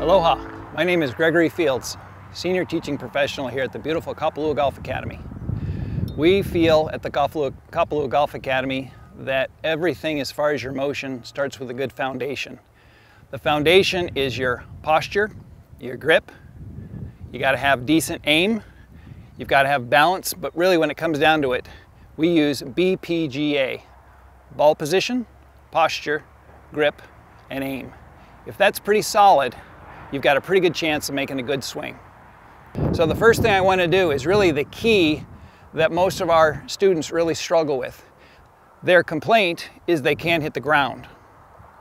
Aloha, my name is Gregory Fields, Senior Teaching Professional here at the beautiful Kapalua Golf Academy. We feel at the Kapalua Golf Academy that everything as far as your motion starts with a good foundation. The foundation is your posture, your grip, you got to have decent aim, you've got to have balance, but really when it comes down to it, we use BPGA, ball position, posture, grip, and aim. If that's pretty solid, you've got a pretty good chance of making a good swing. So the first thing I want to do is really the key that most of our students really struggle with. Their complaint is they can't hit the ground.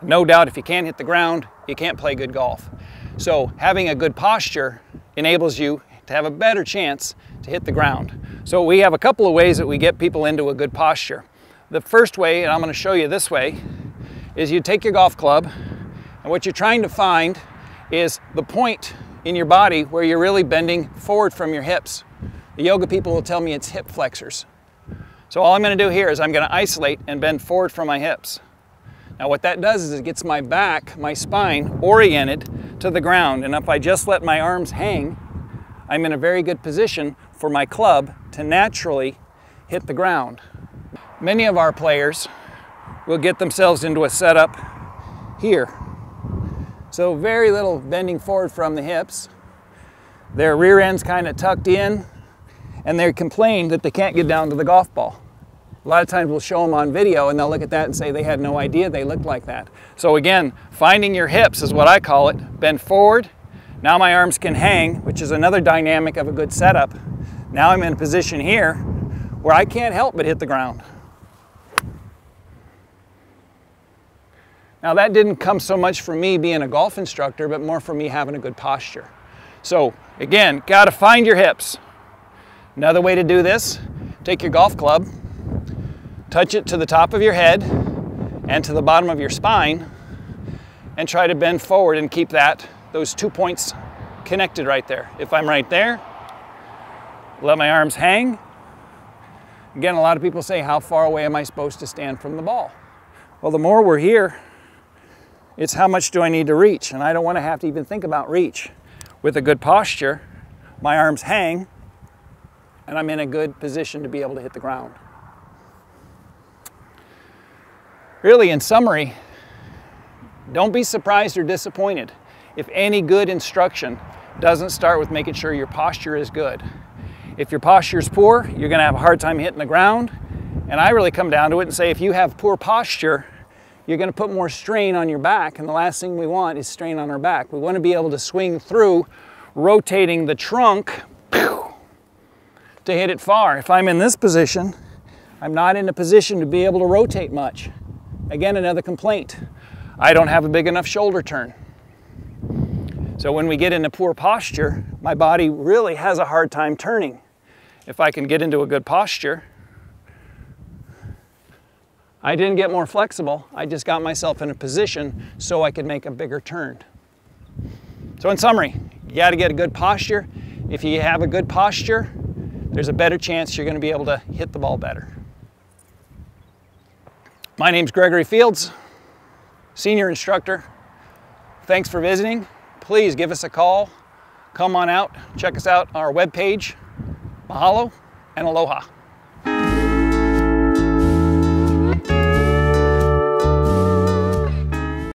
No doubt if you can't hit the ground, you can't play good golf. So having a good posture enables you to have a better chance to hit the ground. So we have a couple of ways that we get people into a good posture. The first way, and I'm going to show you this way, is you take your golf club, and what you're trying to find is the point in your body where you're really bending forward from your hips. The yoga people will tell me it's hip flexors. So all I'm going to do here is I'm going to isolate and bend forward from my hips. Now what that does is it gets my back, my spine, oriented to the ground. And if I just let my arms hang, I'm in a very good position for my club to naturally hit the ground. Many of our players will get themselves into a setup here. So very little bending forward from the hips. Their rear end's kind of tucked in, and they complain that they can't get down to the golf ball. A lot of times we'll show them on video and they'll look at that and say they had no idea they looked like that. So again, finding your hips is what I call it. Bend forward. Now my arms can hang, which is another dynamic of a good setup. Now I'm in a position here where I can't help but hit the ground. Now that didn't come so much from me being a golf instructor, but more from me having a good posture. So again, got to find your hips. Another way to do this, take your golf club, touch it to the top of your head and to the bottom of your spine, and try to bend forward and keep those 2 points connected right there. If I'm right there, let my arms hang. Again, a lot of people say, how far away am I supposed to stand from the ball? Well, the more we're here, it's how much do I need to reach, and I don't want to have to even think about reach. With a good posture, my arms hang, and I'm in a good position to be able to hit the ground. Really, in summary, don't be surprised or disappointed if any good instruction doesn't start with making sure your posture is good. If your posture is poor, you're going to have a hard time hitting the ground, and I really come down to it and say if you have poor posture, you're going to put more strain on your back, and the last thing we want is strain on our back. We want to be able to swing through, rotating the trunk to hit it far. If I'm in this position, I'm not in a position to be able to rotate much. Again, another complaint. I don't have a big enough shoulder turn. So when we get into poor posture, my body really has a hard time turning. If I can get into a good posture, I didn't get more flexible, I just got myself in a position so I could make a bigger turn. So in summary, you got to get a good posture. If you have a good posture, there's a better chance you're going to be able to hit the ball better. My name's Gregory Fields, Senior Instructor. Thanks for visiting. Please give us a call. Come on out, check us out on our webpage. Mahalo and aloha.